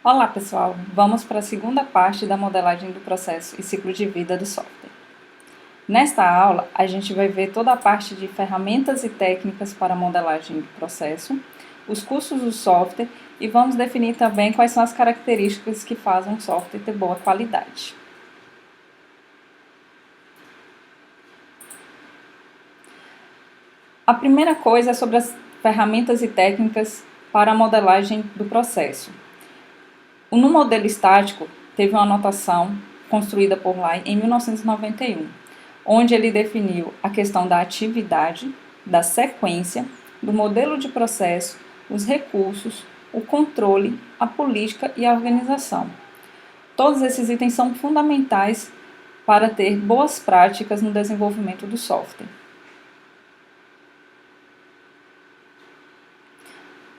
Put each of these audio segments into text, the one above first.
Olá pessoal, vamos para a segunda parte da modelagem do processo e ciclo de vida do software. Nesta aula, a gente vai ver toda a parte de ferramentas e técnicas para a modelagem do processo, os custos do software e vamos definir também quais são as características que fazem um software ter boa qualidade. A primeira coisa é sobre as ferramentas e técnicas para a modelagem do processo. No modelo estático, teve uma anotação construída por Lai em 1991, onde ele definiu a questão da atividade, da sequência, do modelo de processo, os recursos, o controle, a política e a organização. Todos esses itens são fundamentais para ter boas práticas no desenvolvimento do software.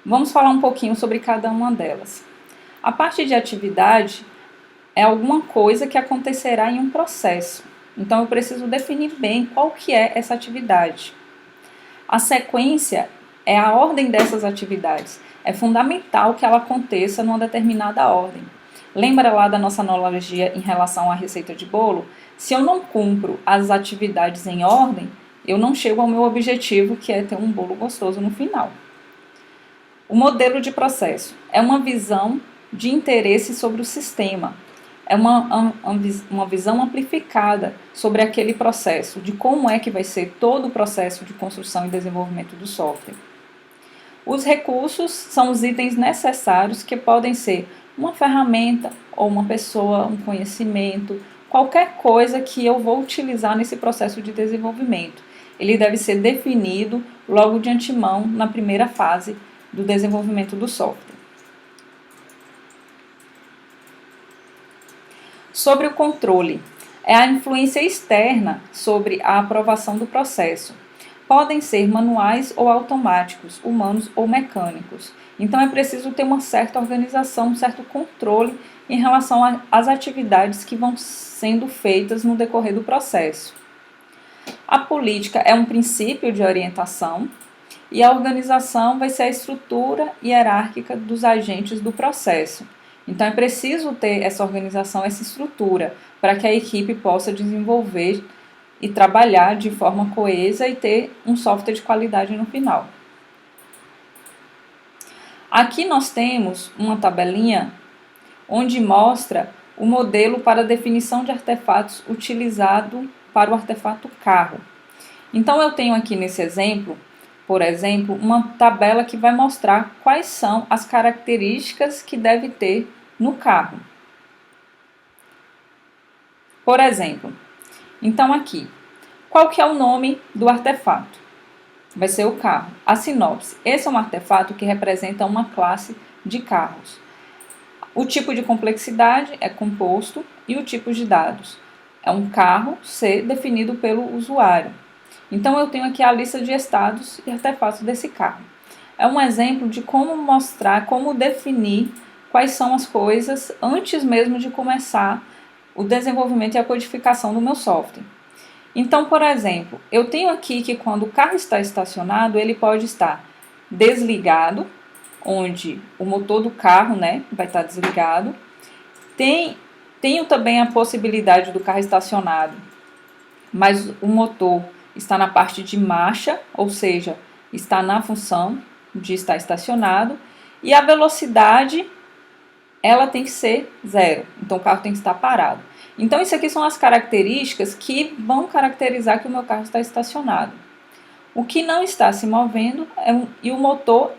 Vamos falar um pouquinho sobre cada uma delas. A parte de atividade é alguma coisa que acontecerá em um processo. Então, eu preciso definir bem qual que é essa atividade. A sequência é a ordem dessas atividades. É fundamental que ela aconteça numa determinada ordem. Lembra lá da nossa analogia em relação à receita de bolo? Se eu não cumpro as atividades em ordem, eu não chego ao meu objetivo, que é ter um bolo gostoso no final. O modelo de processo é uma visão de interesse sobre o sistema. É uma visão amplificada sobre aquele processo, de como é que vai ser todo o processo de construção e desenvolvimento do software. Os recursos são os itens necessários que podem ser uma ferramenta ou uma pessoa, um conhecimento, qualquer coisa que eu vou utilizar nesse processo de desenvolvimento. Ele deve ser definido logo de antemão na primeira fase do desenvolvimento do software. Sobre o controle, é a influência externa sobre a aprovação do processo. Podem ser manuais ou automáticos, humanos ou mecânicos. Então é preciso ter uma certa organização, um certo controle em relação às atividades que vão sendo feitas no decorrer do processo. A política é um princípio de orientação e a organização vai ser a estrutura hierárquica dos agentes do processo. Então, é preciso ter essa organização, essa estrutura, para que a equipe possa desenvolver e trabalhar de forma coesa e ter um software de qualidade no final. Aqui nós temos uma tabelinha onde mostra o modelo para definição de artefatos utilizado para o artefato carro. Então, eu tenho aqui nesse exemplo, por exemplo, uma tabela que vai mostrar quais são as características que deve ter no carro. Por exemplo, então aqui, qual que é o nome do artefato? Vai ser o carro. A sinopse, esse é um artefato que representa uma classe de carros. O tipo de complexidade é composto e o tipo de dados é um carro ser definido pelo usuário. Então, eu tenho aqui a lista de estados e artefatos desse carro. É um exemplo de como mostrar, como definir quais são as coisas antes mesmo de começar o desenvolvimento e a codificação do meu software. Então, por exemplo, eu tenho aqui que quando o carro está estacionado, ele pode estar desligado, onde o motor do carro, vai estar desligado. Tenho também a possibilidade do carro estacionado, mas o motor está na parte de marcha, ou seja, está na função de estar estacionado, e a velocidade ela tem que ser 0, então o carro tem que estar parado. Então isso aqui são as características que vão caracterizar que o meu carro está estacionado. O que não está se movendo e o motor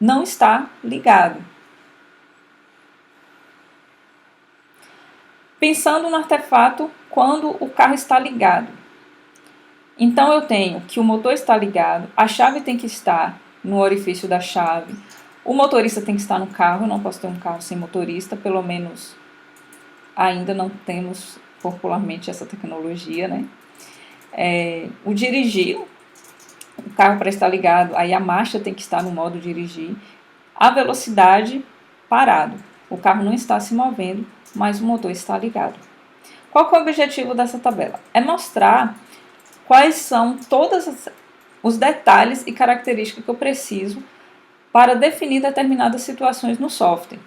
não está ligado. Pensando no artefato quando o carro está ligado. Então, eu tenho que o motor está ligado, a chave tem que estar no orifício da chave, o motorista tem que estar no carro, eu não posso ter um carro sem motorista, pelo menos ainda não temos popularmente essa tecnologia, o dirigir, o carro para estar ligado, aí a marcha tem que estar no modo dirigir, a velocidade parado, o carro não está se movendo, mas o motor está ligado. Qual que é o objetivo dessa tabela? É mostrar quais são todos os detalhes e características que eu preciso para definir determinadas situações no software.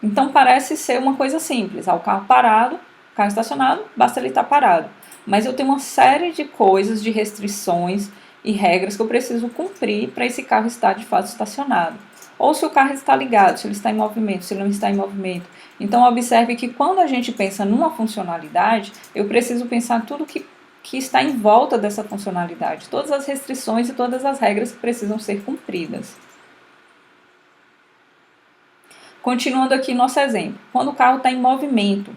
Então parece ser uma coisa simples, o carro parado, carro estacionado, basta ele estar parado. Mas eu tenho uma série de coisas, de restrições e regras que eu preciso cumprir para esse carro estar de fato estacionado. Ou se o carro está ligado, se ele está em movimento, se ele não está em movimento. Então observe que quando a gente pensa numa funcionalidade, eu preciso pensar tudo que está em volta dessa funcionalidade, todas as restrições e todas as regras que precisam ser cumpridas. Continuando aqui nosso exemplo, quando o carro está em movimento,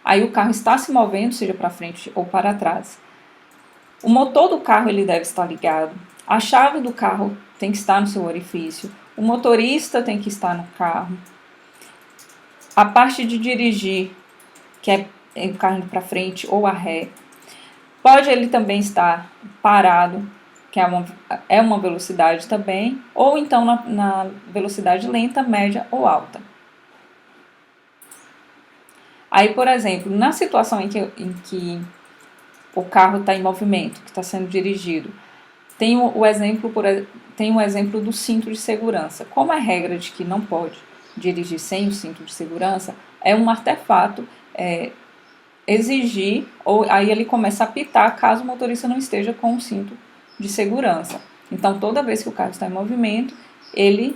aí o carro está se movendo, seja para frente ou para trás. O motor do carro ele deve estar ligado, a chave do carro tem que estar no seu orifício, o motorista tem que estar no carro, a parte de dirigir, que é o carro indo para frente ou a ré, pode ele também estar parado, que é uma velocidade também, ou então na velocidade lenta, média ou alta. Aí, por exemplo, na situação em que o carro está em movimento, que está sendo dirigido, tem o exemplo do cinto de segurança. Como a regra de que não pode dirigir sem o cinto de segurança, é um artefato exigir, ou aí ele começa a apitar caso o motorista não esteja com o cinto de segurança. Então, toda vez que o carro está em movimento, ele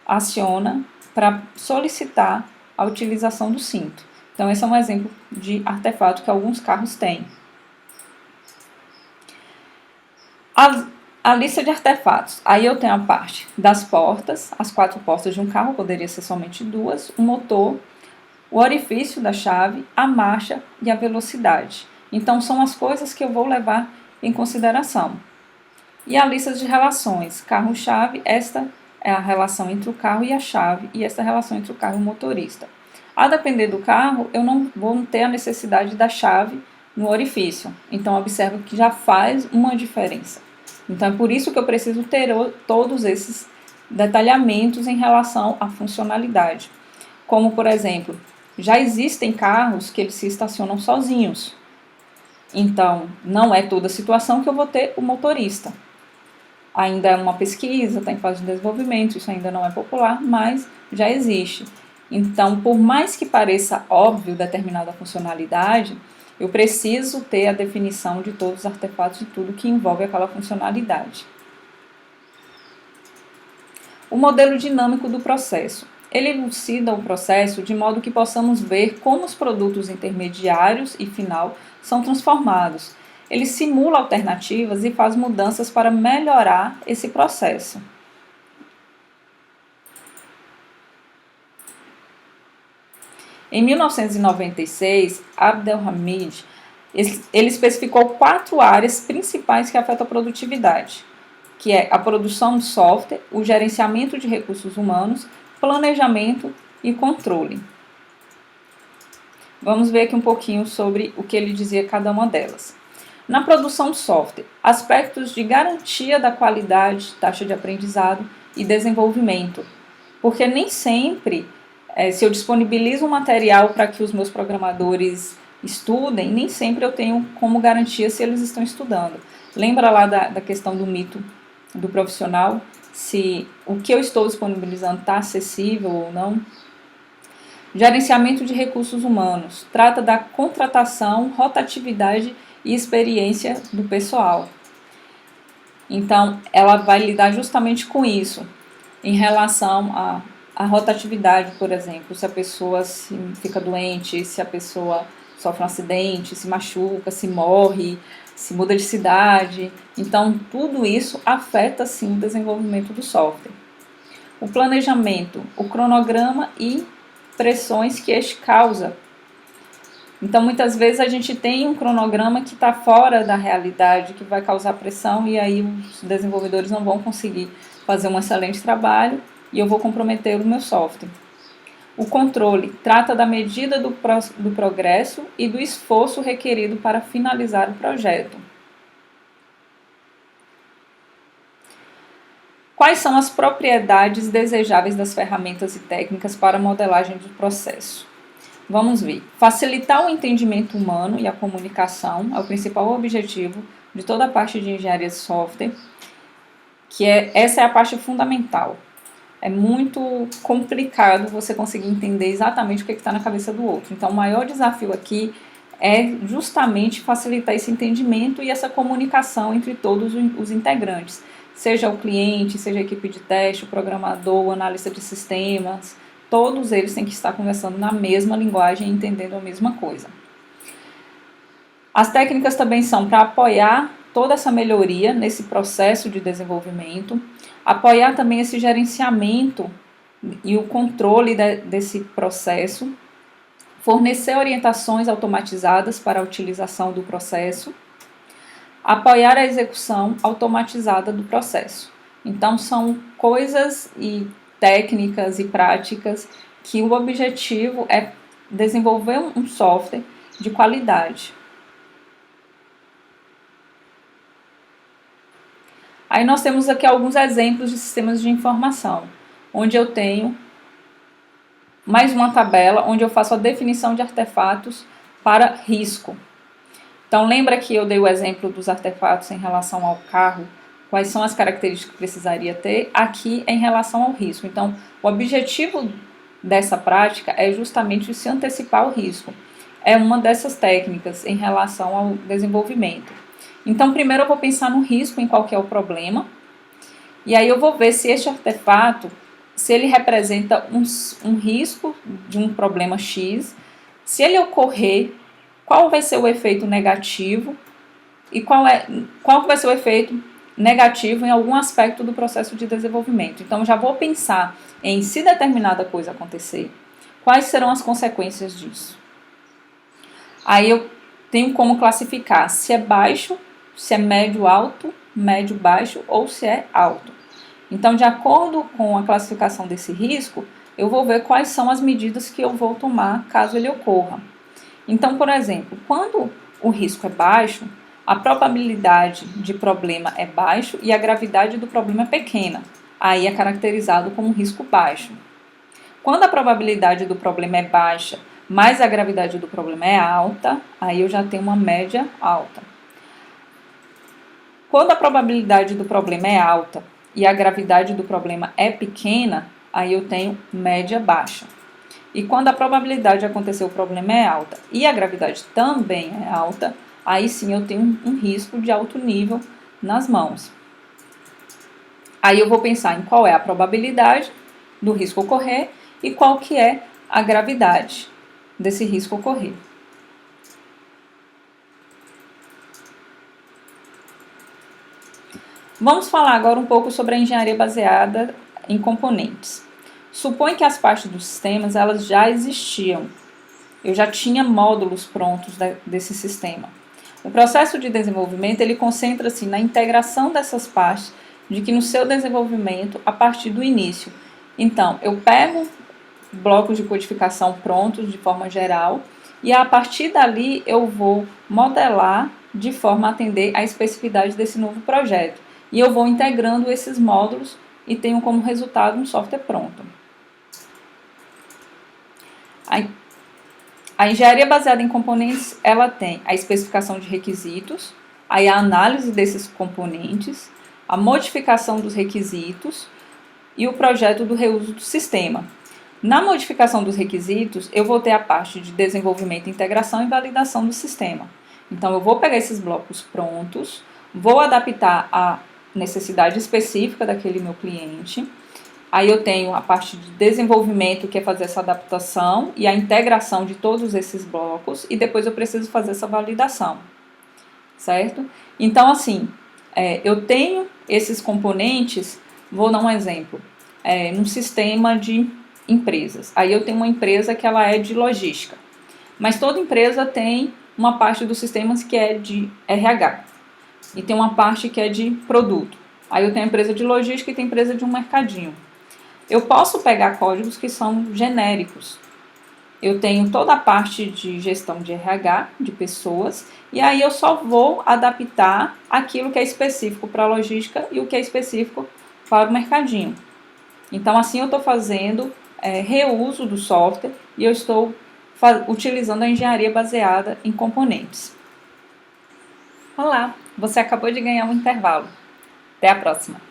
aciona para solicitar a utilização do cinto. Então, esse é um exemplo de artefato que alguns carros têm. A lista de artefatos. Aí eu tenho a parte das portas, as 4 portas de um carro, poderia ser somente 2, o motor, o orifício da chave, a marcha e a velocidade. Então, são as coisas que eu vou levar em consideração. E a lista de relações. Carro-chave, esta é a relação entre o carro e a chave, e esta é a relação entre o carro e o motorista. A depender do carro, eu não vou ter a necessidade da chave no orifício. Então, observe que já faz uma diferença. Então, é por isso que eu preciso ter todos esses detalhamentos em relação à funcionalidade. Como, por exemplo, já existem carros que eles se estacionam sozinhos. Então, não é toda situação que eu vou ter o motorista. Ainda é uma pesquisa, está em fase de desenvolvimento, isso ainda não é popular, mas já existe. Então, por mais que pareça óbvio determinada funcionalidade, eu preciso ter a definição de todos os artefatos e tudo que envolve aquela funcionalidade. O modelo dinâmico do processo. Ele elucida o processo de modo que possamos ver como os produtos intermediários e final são transformados. Ele simula alternativas e faz mudanças para melhorar esse processo. Em 1996, Abdelhamid ele especificou 4 áreas principais que afetam a produtividade, que é a produção de software, o gerenciamento de recursos humanos, planejamento e controle. Vamos ver aqui um pouquinho sobre o que ele dizia cada uma delas. Na produção de software, aspectos de garantia da qualidade, taxa de aprendizado e desenvolvimento, porque nem sempre, se eu disponibilizo um material para que os meus programadores estudem, nem sempre eu tenho como garantia se eles estão estudando. Lembra lá da questão do mito do profissional, se o que eu estou disponibilizando está acessível ou não. Gerenciamento de recursos humanos, trata da contratação, rotatividade e experiência do pessoal. Então, ela vai lidar justamente com isso, em relação à rotatividade, por exemplo, se a pessoa fica doente, se a pessoa sofre um acidente, se machuca, se morre, se muda de cidade. Então, tudo isso afeta, sim, o desenvolvimento do software. O planejamento, o cronograma e pressões que este causa. Então, muitas vezes a gente tem um cronograma que está fora da realidade, que vai causar pressão e aí os desenvolvedores não vão conseguir fazer um excelente trabalho e eu vou comprometer o meu software. O controle trata da medida do progresso e do esforço requerido para finalizar o projeto. Quais são as propriedades desejáveis das ferramentas e técnicas para a modelagem do processo? Vamos ver. Facilitar o entendimento humano e a comunicação é o principal objetivo de toda a parte de engenharia de software, essa é a parte fundamental. é muito complicado você conseguir entender exatamente o que está na cabeça do outro. Então, o maior desafio aqui é justamente facilitar esse entendimento e essa comunicação entre todos os integrantes, seja o cliente, seja a equipe de teste, o programador, o analista de sistemas, todos eles têm que estar conversando na mesma linguagem e entendendo a mesma coisa. As técnicas também são para apoiar toda essa melhoria nesse processo de desenvolvimento, apoiar também esse gerenciamento e o controle desse processo, fornecer orientações automatizadas para a utilização do processo, apoiar a execução automatizada do processo. Então, são coisas e técnicas e práticas que o objetivo é desenvolver um software de qualidade. Aí nós temos aqui alguns exemplos de sistemas de informação, onde eu tenho mais uma tabela onde eu faço a definição de artefatos para risco. Então, lembra que eu dei o exemplo dos artefatos em relação ao carro, quais são as características que precisaria ter? Aqui é em relação ao risco. Então, o objetivo dessa prática é justamente se antecipar ao risco. É uma dessas técnicas em relação ao desenvolvimento. Então, primeiro eu vou pensar no risco, em qual que é o problema, e aí eu vou ver se este artefato, se ele representa um risco de um problema X, se ele ocorrer, qual vai ser o efeito negativo e qual vai ser o efeito negativo em algum aspecto do processo de desenvolvimento. Então, já vou pensar em, se determinada coisa acontecer, quais serão as consequências disso. Aí eu tenho como classificar se é baixo, se é médio alto, médio baixo ou se é alto. Então, de acordo com a classificação desse risco, eu vou ver quais são as medidas que eu vou tomar caso ele ocorra. Então, por exemplo, quando o risco é baixo, a probabilidade de problema é baixo e a gravidade do problema é pequena. Aí é caracterizado como risco baixo. Quando a probabilidade do problema é baixa, mas a gravidade do problema é alta, aí eu já tenho uma média alta. Quando a probabilidade do problema é alta e a gravidade do problema é pequena, aí eu tenho média baixa. E quando a probabilidade de acontecer o problema é alta e a gravidade também é alta, aí sim eu tenho um risco de alto nível nas mãos. Aí eu vou pensar em qual é a probabilidade do risco ocorrer e qual que é a gravidade desse risco ocorrer. Vamos falar agora um pouco sobre a engenharia baseada em componentes. Supõe que as partes dos sistemas elas já existiam. Eu já tinha módulos prontos desse sistema. O processo de desenvolvimento ele concentra-se na integração dessas partes, de que no seu desenvolvimento a partir do início. Então, eu pego blocos de codificação prontos de forma geral e a partir dali eu vou modelar de forma a atender à especificidade desse novo projeto. E eu vou integrando esses módulos e tenho como resultado um software pronto. A engenharia baseada em componentes, ela tem a especificação de requisitos, aí a análise desses componentes, a modificação dos requisitos e o projeto do reuso do sistema. Na modificação dos requisitos, eu vou ter a parte de desenvolvimento, integração e validação do sistema. Então, eu vou pegar esses blocos prontos, vou adaptar a necessidade específica daquele meu cliente. Aí eu tenho a parte de desenvolvimento, que é fazer essa adaptação e a integração de todos esses blocos, e depois eu preciso fazer essa validação, certo? Então, assim, eu tenho esses componentes, vou dar um exemplo, num sistema de empresas. Aí eu tenho uma empresa que ela é de logística, mas toda empresa tem uma parte dos sistemas que é de RH. E tem uma parte que é de produto. Aí eu tenho a empresa de logística e tem a empresa de um mercadinho. Eu posso pegar códigos que são genéricos. Eu tenho toda a parte de gestão de RH, de pessoas, e aí eu só vou adaptar aquilo que é específico para a logística e o que é específico para o mercadinho. Então, assim eu estou fazendo reuso do software e eu estou utilizando a engenharia baseada em componentes. Olá, você acabou de ganhar um intervalo. Até a próxima!